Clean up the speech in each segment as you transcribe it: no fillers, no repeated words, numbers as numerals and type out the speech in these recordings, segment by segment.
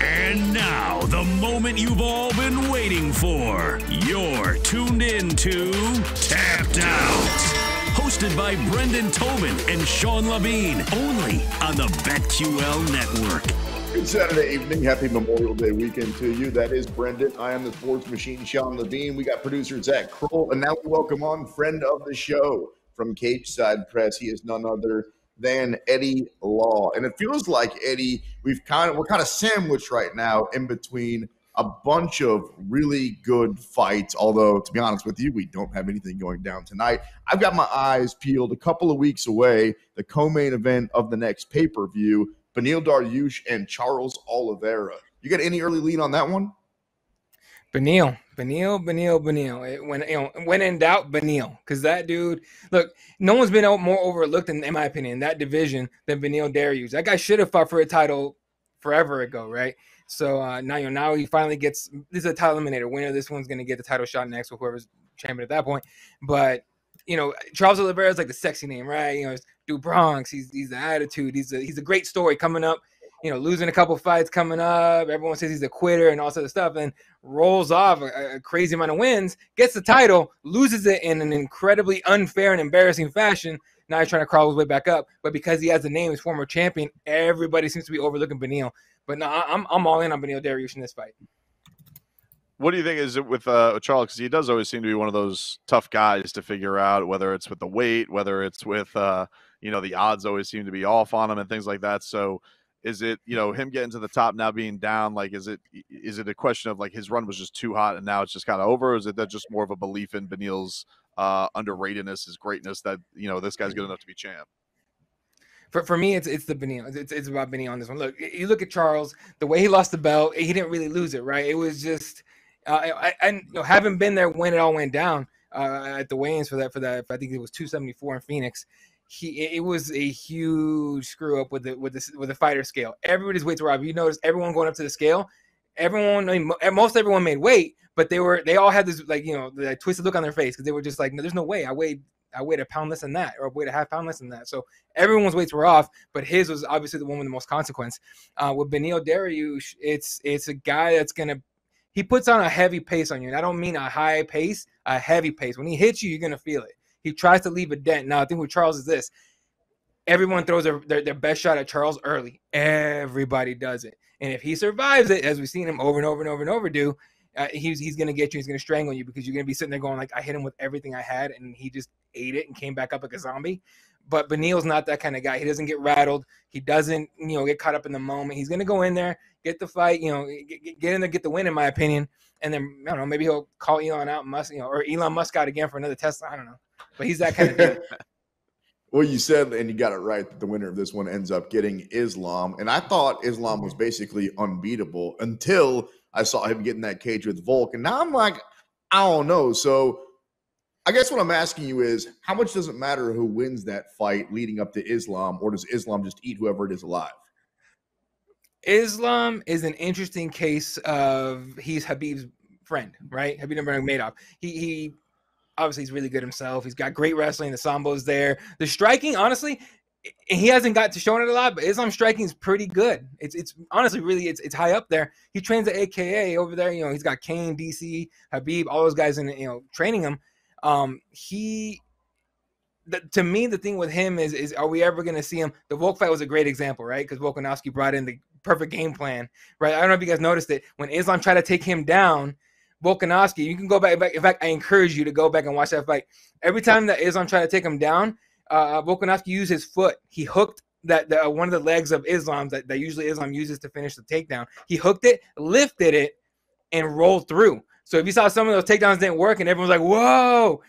And now, the moment you've all been waiting for. You're tuned in to Tapped Out. Hosted by Brendan Tobin and Sean Levine. Only on the BetQL Network. Good Saturday evening. Happy Memorial Day weekend to you. That is Brendan. I am the sports machine, Sean Levine. We got producer Zach Kroll. And now we welcome on friend of the show from Cageside Press. He is none other than Eddie Law. And it feels like, Eddie, we're kind of sandwiched right now in between a bunch of really good fights. Although, to be honest with you, we don't have anything going down tonight. I've got my eyes peeled a couple of weeks away, the co-main event of the next pay-per-view, Beneil Dariush and Charles Oliveira. You got any early lead on that one? Beneil. When in doubt, Beneil. Because that dude, look, no one's been more overlooked, in my opinion, in that division than Beneil Dariush. That guy should have fought for a title forever ago, right? So now he finally gets – this is a title eliminator. Winner, this one's going to get the title shot next with whoever's champion at that point. But, Charles Oliveira is like the sexy name, right? It's Dude Bronx. He's the attitude. He's a great story coming up. Losing a couple fights coming up. Everyone says he's a quitter and all sort of stuff, and rolls off a crazy amount of wins, gets the title, loses it in an incredibly unfair and embarrassing fashion. Now he's trying to crawl his way back up, but because he has the name, his former champion, everybody seems to be overlooking Beneil. But no, I'm all in on Beneil Dariush in this fight. What do you think is it with Charles? Because he does always seem to be one of those tough guys to figure out, whether it's with the weight, whether it's with the odds always seem to be off on him and things like that. So is it, him getting to the top now being down, like, is it a question of like his run was just too hot and now it's just kind of over? Or is it that just more of a belief in Beneil's underratedness, his greatness, that, this guy's good enough to be champ? For me, it's the Beneil. It's about Beneil on this one. Look, you look at Charles, the way he lost the belt, he didn't really lose it, right? It was just, having been there when it all went down at the weigh-ins for that, I think it was 274 in Phoenix. It was a huge screw up with the fighter scale. Everybody's weights were off. You notice everyone going up to the scale. Most everyone made weight, but they all had this the twisted look on their face because they were just like, no, there's no way. I weighed a pound less than that, or I weighed a half pound less than that. So everyone's weights were off, but his was obviously the one with the most consequence. With Beneil Dariush, it's a guy he puts on a heavy pace on you, and I don't mean a high pace, a heavy pace. When he hits you, you're gonna feel it. He tries to leave a dent. Now, I think with Charles is this. Everyone throws their best shot at Charles early. Everybody does it. And if he survives it, as we've seen him over and over and over and over do, he's going to get you. He's going to strangle you because you're going to be sitting there going like, I hit him with everything I had, and he just ate it and came back up like a zombie. But Beneil's not that kind of guy. He doesn't get rattled. He doesn't, get caught up in the moment. He's going to go in there, get the fight, get in there, get the win, in my opinion. And then, I don't know, maybe he'll call Elon out, or Elon Musk out again for another Tesla. I don't know. But he's that kind of dude. Well, you said, and you got it right, that the winner of this one ends up getting Islam. And I thought Islam was basically unbeatable until I saw him get in that cage with Volk. And now I'm like, I don't know. So I guess what I'm asking you is, how much does it matter who wins that fight leading up to Islam, or does Islam just eat whoever it is alive? Islam is an interesting case of he's Habib's friend, right? Habib Nurmagomedov. He obviously he's really good himself. He's got great wrestling. The sambo's there. The striking, honestly, he hasn't got to show it a lot, but Islam's striking is pretty good. It's honestly really it's high up there. He trains at AKA over there. He's got Kane, DC, Habib, all those guys in training him. To me, the thing with him is are we ever going to see him? The Volk fight was a great example, right? Because Volkanovski brought in the perfect game plan, right? I don't know if you guys noticed it. When Islam tried to take him down, Volkanovski, you can go back. In fact, I encourage you to go back and watch that fight. Every time that Islam tried to take him down, Volkanovski used his foot. He hooked that one of the legs of Islam's that usually Islam uses to finish the takedown. He hooked it, lifted it, and rolled through. So if you saw some of those takedowns didn't work and everyone's like, whoa,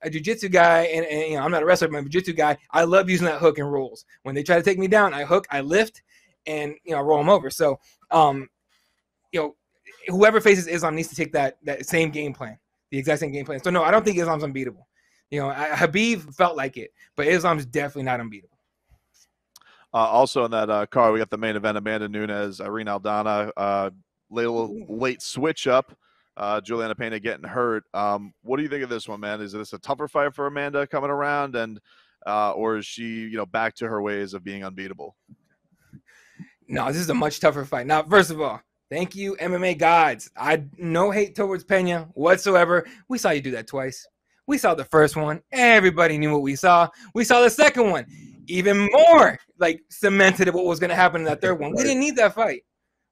a jiu-jitsu guy, and I'm not a wrestler, but I'm a jiu-jitsu guy, I love using that hook and rolls. When they try to take me down, I hook, I lift, and roll them over. So whoever faces Islam needs to take that same game plan, the exact same game plan. So no, I don't think Islam's unbeatable. Habib felt like it, but Islam's definitely not unbeatable. Also in that card, we got the main event: Amanda Nunes, Irene Aldana. Late switch up. Juliana Pena getting hurt. What do you think of this one, man? Is this a tougher fight for Amanda coming around, and or is she, back to her ways of being unbeatable? No, this is a much tougher fight. Now, first of all, Thank you, MMA gods. No hate towards Pena whatsoever. We saw you do that twice. We saw the first one. Everybody knew what we saw. We saw the second one. Even more like cemented what was going to happen in that third one. We didn't need that fight.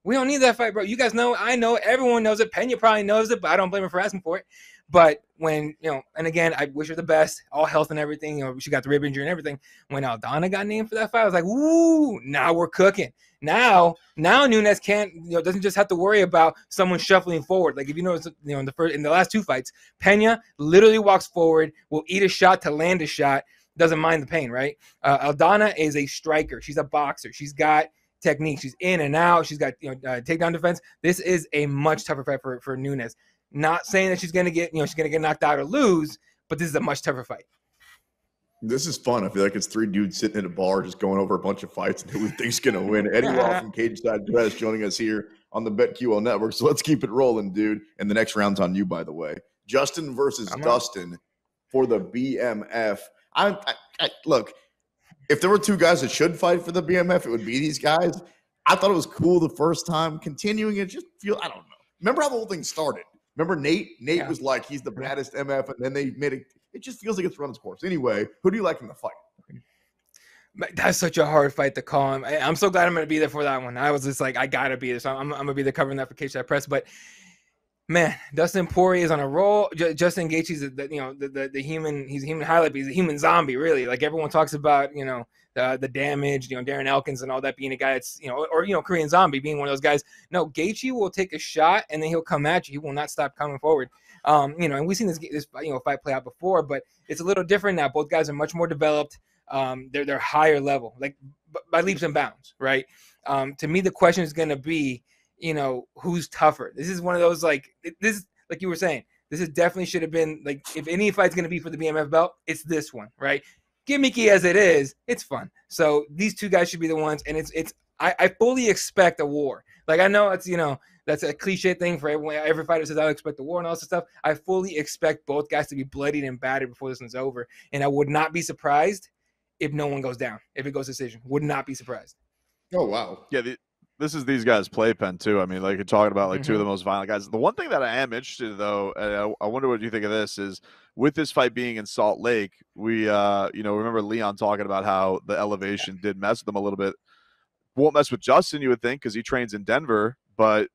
We don't need that fight, bro. You guys know, I know, everyone knows it. Pena probably knows it, but I don't blame her for asking for it. But when, and again, I wish her the best, all health and everything. She got the rib injury and everything. When Aldana got named for that fight, I was like, ooh, now we're cooking. Now Nunes can't, doesn't just have to worry about someone shuffling forward. Like if you notice, in the last two fights, Pena literally walks forward, will eat a shot to land a shot, doesn't mind the pain, right? Aldana is a striker. She's a boxer. She's got technique. She's in and out. She's got takedown defense. This is a much tougher fight for Nunes. Not saying that she's gonna get knocked out or lose, but this is a much tougher fight. This is fun. I feel like it's three dudes sitting in a bar just going over a bunch of fights and who we think's gonna win. Eddie Law from Cageside Press joining us here on the BetQL network. So let's keep it rolling, dude. And the next round's on you, by the way. Justin versus Dustin for the BMF. I look. If there were two guys that should fight for the BMF, it would be these guys. I thought it was cool the first time. Continuing it, just I don't know. Remember how the whole thing started? Remember Nate? Nate was like, he's the baddest MF, and then they made it. It just feels like it's run its course. Anyway, who do you like in the fight? That's such a hard fight to call him. I'm so glad I'm going to be there for that one. I was just like, I got to be there. So I'm going to be there covering that for Cageside Press. But, man, Dustin Poirier is on a roll. Justin Gaethje's the human. He's a human highlight. But he's a human zombie, really. Like everyone talks about, the damage, Darren Elkins and all that being a guy that's, or Korean Zombie being one of those guys. No, Gaethje will take a shot and then he'll come at you. He will not stop coming forward. And we've seen this fight play out before, but it's a little different now. Both guys are much more developed. They're higher level, like by leaps and bounds, right? To me, the question is going to be, who's tougher? This is one of those like you were saying. This is definitely should have been like if any fight's going to be for the BMF belt, it's this one, right? Gimmicky as it is, it's fun. So these two guys should be the ones, and I fully expect a war. Like I know it's that's a cliche thing for everyone. Every fighter says I expect a war and all this stuff. I fully expect both guys to be bloodied and battered before this one's over, and I would not be surprised if no one goes down. If it goes decision, would not be surprised. Oh wow, yeah. This is these guys' playpen too. I mean, like you're talking about, like two of the most violent guys. The one thing that I am interested in, though, and I wonder what you think of this, is with this fight being in Salt Lake, we remember Leon talking about how the elevation did mess with them a little bit. Won't mess with Justin, you would think, because he trains in Denver, but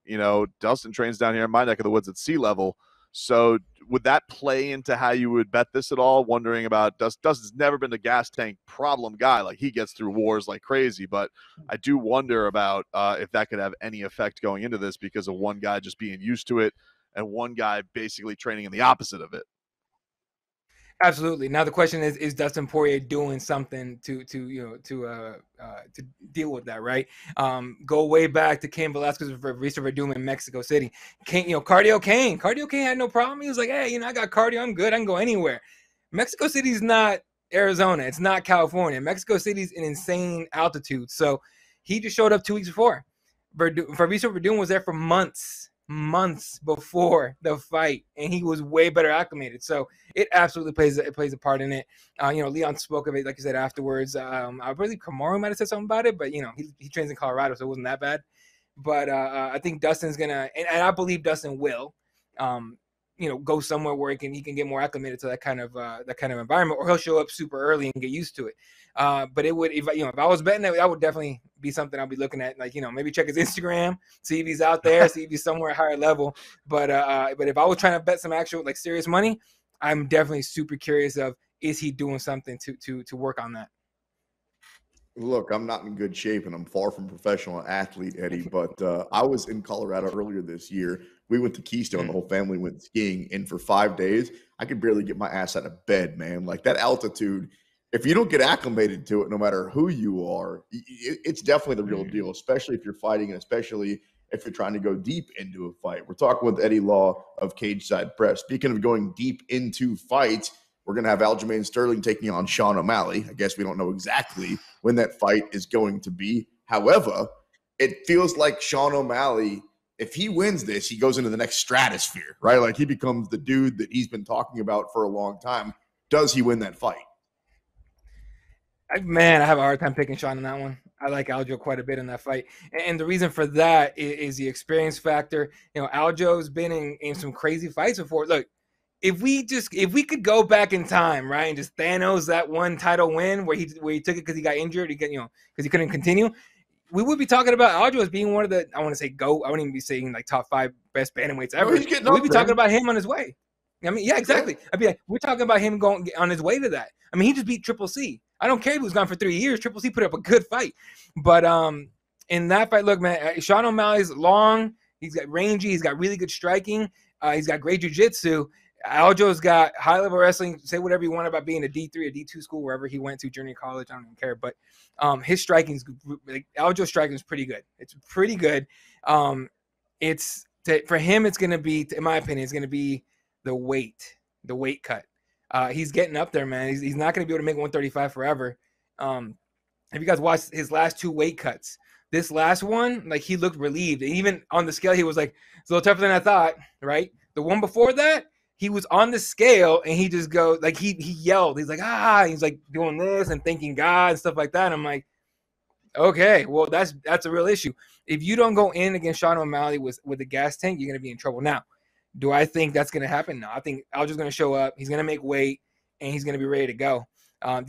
Dustin trains down here in my neck of the woods at sea level. So would that play into how you would bet this at all? Wondering about Dustin's never been the gas tank problem guy. Like he gets through wars like crazy, but I do wonder about if that could have any effect going into this because of one guy just being used to it and one guy basically training in the opposite of it. Absolutely. Now the question is Dustin Poirier doing something to deal with that, right? Go way back to Cain Velasquez for Risa Verdum in Mexico City. Cardio Cain had no problem. He was like, hey, I got cardio, I'm good, I can go anywhere. Mexico City's not Arizona, it's not California. Mexico City's an insane altitude. So he just showed up 2 weeks before. Risa Verdum was there for months before the fight, and he was way better acclimated. So it absolutely plays a part in it. Leon spoke of it, like you said, afterwards. I believe Kamaru might have said something about it, but he trains in Colorado, so it wasn't that bad. But I think Dustin's gonna, and I believe Dustin will, go somewhere where he can get more acclimated to that kind of environment, or he'll show up super early and get used to it. But it would, if I was betting that would definitely be something I'll be looking at. Like, maybe check his Instagram, see if he's out there, see if he's somewhere higher level. But if I was trying to bet some actual like serious money, I'm definitely super curious of, is he doing something to work on that? Look, I'm not in good shape and I'm far from professional athlete, Eddie, but I was in Colorado earlier this year. We went to Keystone, the whole family went skiing, and for 5 days, I could barely get my ass out of bed, man. Like that altitude, if you don't get acclimated to it, no matter who you are, it's definitely the real deal, especially if you're fighting and especially if you're trying to go deep into a fight. We're talking with Eddie Law of Cageside Press. Speaking of going deep into fights, we're going to have Aljamain Sterling taking on Sean O'Malley. I guess we don't know exactly when that fight is going to be. However, it feels like Sean O'Malley, if he wins this, he goes into the next stratosphere, right? Like he becomes the dude that he's been talking about for a long time. Does he win that fight? Man, I have a hard time picking Sean in that one. I like Aljo quite a bit in that fight. And the reason for that is the experience factor. You know, Aljo's been in some crazy fights before. Look, if we could go back in time, right, and just Thanos that one title win where he took it because he got injured, because he couldn't continue, we would be talking about Aljo as being one of the, I want to say GOAT. I wouldn't even be saying like top 5 best bantamweights ever. We'd be talking about him on his way. I mean, yeah, exactly. I'd be like, we're talking about him going on his way to that. I mean, he just beat Triple C. I don't care if he was gone for 3 years. Triple C put up a good fight. But in that fight, look, man, Sean O'Malley's long. He's got rangy. He's got really good striking. He's got great jiu-jitsu. Aljo's got high-level wrestling. Say whatever you want about being a D3 or D2 school, wherever he went to, junior college. I don't even care. But his striking is like, Aljo's striking is pretty good. It's pretty good. For him, it's going to be, in my opinion, it's going to be the weight cut. He's getting up there, man. He's not going to be able to make 135 forever. Have you guys watched his last 2 weight cuts? This last one, like, he looked relieved. Even on the scale, he was like, it's a little tougher than I thought, right? The one before that, he was on the scale and he just goes, like, he yelled. He's like, he's like doing this and thanking God and stuff like that. And I'm like, okay, well, that's a real issue. If you don't go in against Sean O'Malley with a gas tank, you're going to be in trouble. Now, do I think that's going to happen? No, I think Aljo's going to show up. He's going to make weight, and he's going to be ready to go. To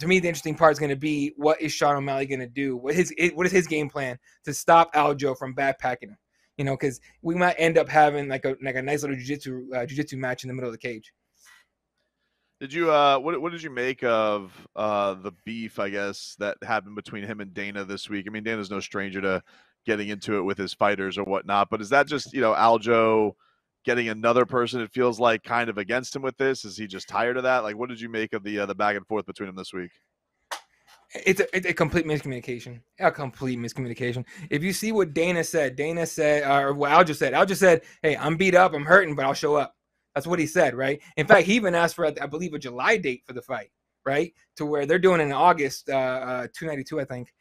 me, the interesting part is going to be, what is Sean O'Malley going to do? What is his game plan to stop Aljo from backpacking him? You know, because we might end up having like a nice little jiu-jitsu match in the middle of the cage. Did you what did you make of the beef, I guess, that happened between him and Dana this week? I mean, Dana's no stranger to getting into it with his fighters or whatnot, but is that just, Aljo getting another person, it feels like, kind of against him with this? Is he just tired of that? Like, what did you make of the back and forth between them this week? It's a complete miscommunication. A complete miscommunication. If you see what Dana said, or what Aljo said, hey, I'm beat up, I'm hurting, but I'll show up. That's what he said, right? In fact, he even asked for, I believe, a July date for the fight, right? To where they're doing it in August, 292, I think,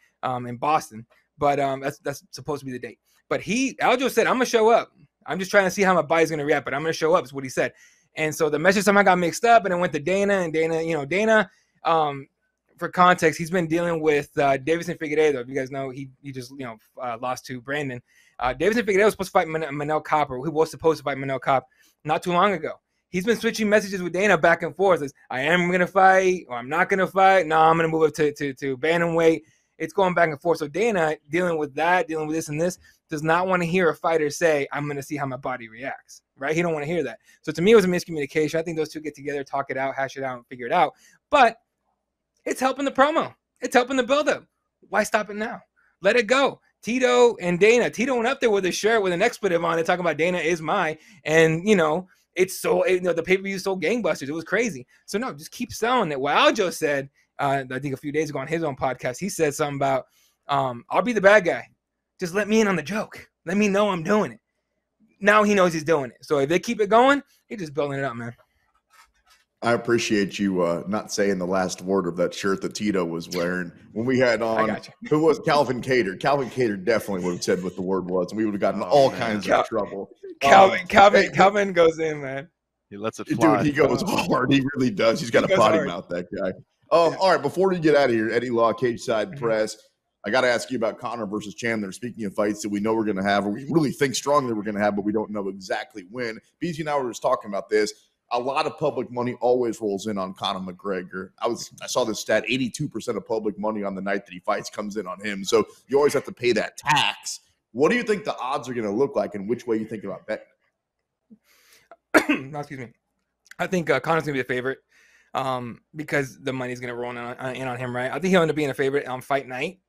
in Boston. But that's supposed to be the date. But Aljo said, I'm going to show up. I'm just trying to see how my body's going to react, but I'm going to show up, is what he said. And so the message somehow got mixed up, and it went to Dana. And Dana, for context, he's been dealing with Davison Figueiredo. If you guys know, he just lost to Brandon. Davison Figueiredo was supposed to fight Manel Kape, or he was supposed to fight Manel Kape not too long ago. He's been switching messages with Dana back and forth. Says, I am going to fight, or I'm not going to fight. No, I'm going to move up to bantamweight. It's going back and forth. So Dana, dealing with this and this, does not want to hear a fighter say, I'm going to see how my body reacts, right? He don't want to hear that. So to me, it was a miscommunication. I think those two get together, talk it out, hash it out, and figure it out. But it's helping the promo. It's helping the buildup. Why stop it now? Let it go. Tito and Dana. Tito went up there with a shirt with an expletive on it, talking about Dana is mine. And, it's so, the pay-per-view sold gangbusters. It was crazy. So, no, just keep selling it. What Aljo said, I think a few days ago on his own podcast, he said something about, I'll be the bad guy. Just let me in on the joke. Let me know I'm doing it. Now he knows he's doing it. So if they keep it going, he's just building it up, man. I appreciate you not saying the last word of that shirt that Tito was wearing when we had on. Who was Calvin Cater? Calvin Cater definitely would have said what the word was, and we would have gotten all kinds of trouble. Calvin goes in, man. He lets it fly. Dude, he goes hard. He really does. He's got a potty mouth, that guy. All right, before we get out of here, Eddie Law, Cageside Press, I got to ask you about Conor versus Chandler. Speaking of fights that we know we're going to have, or we really think strongly we're going to have, but we don't know exactly when. BZ and I were just talking about this. A lot of public money always rolls in on Conor McGregor. I saw this stat, 82% of public money on the night that he fights comes in on him. So you always have to pay that tax. What do you think the odds are going to look like, and which way you think about betting? No, excuse me. I think Conor's going to be a favorite because the money's going to roll in on him, right? I think he'll end up being a favorite on fight night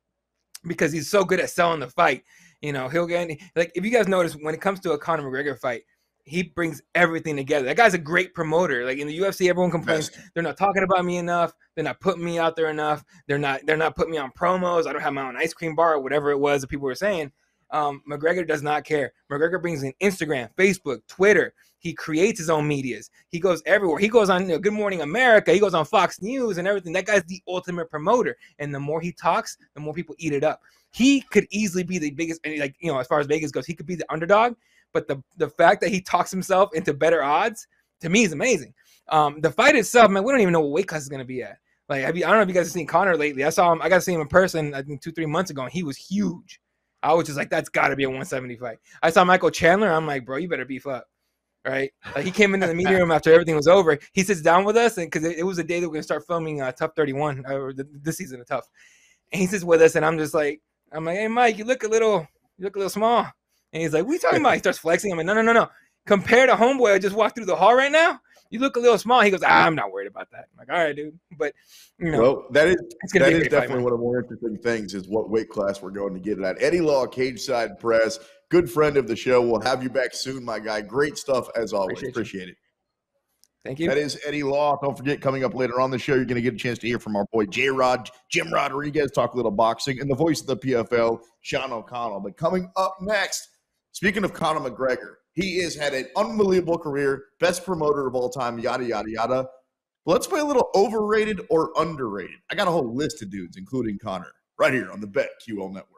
because he's so good at selling the fight. He'll get like, if you guys notice, when it comes to a Conor McGregor fight, he brings everything together. That guy's a great promoter. Like in the UFC, everyone complains they're not talking about me enough. They're not putting me out there enough. They're not putting me on promos. I don't have my own ice cream bar or whatever it was that people were saying. McGregor does not care. McGregor brings in Instagram, Facebook, Twitter. He creates his own medias. He goes everywhere. He goes on Good Morning America. He goes on Fox News and everything. That guy's the ultimate promoter. And the more he talks, the more people eat it up. He could easily be the biggest, as far as Vegas goes, he could be the underdog. But the fact that he talks himself into better odds, to me, is amazing. The fight itself, man, we don't even know what weight class is going to be at. Like, I don't know if you guys have seen Conor lately. I got to see him in person, I think 2-3 months ago, and he was huge. I was just like, that's got to be a 170 fight. I saw Michael Chandler. I'm like, bro, you better beef up. Right? Like, he came into the media room after everything was over. He sits down with us, and because it was the day that we're going to start filming Tough 31, or this season of Tough. And he sits with us, and I'm like, hey, Mike, you look a little small. And he's like, what are you talking about? He starts flexing. I'm like, no. Compared to homeboy I just walked through the hall right now, you look a little small. He goes, I'm not worried about that. I'm like, all right, dude. But, well, that is definitely fight, one of the more interesting things is what weight class we're going to get it at. Eddie Law, Cageside Press, good friend of the show. We'll have you back soon, my guy. Great stuff as always. Appreciate it. Thank you. That is Eddie Law. Don't forget, coming up later on the show, you're going to get a chance to hear from our boy Jim Rodriguez, talk a little boxing, and the voice of the PFL, Sean O'Connell. But coming up next, speaking of Conor McGregor, he has had an unbelievable career, best promoter of all time, yada, yada, yada. But let's play a little overrated or underrated. I got a whole list of dudes, including Conor, right here on the BetQL Network.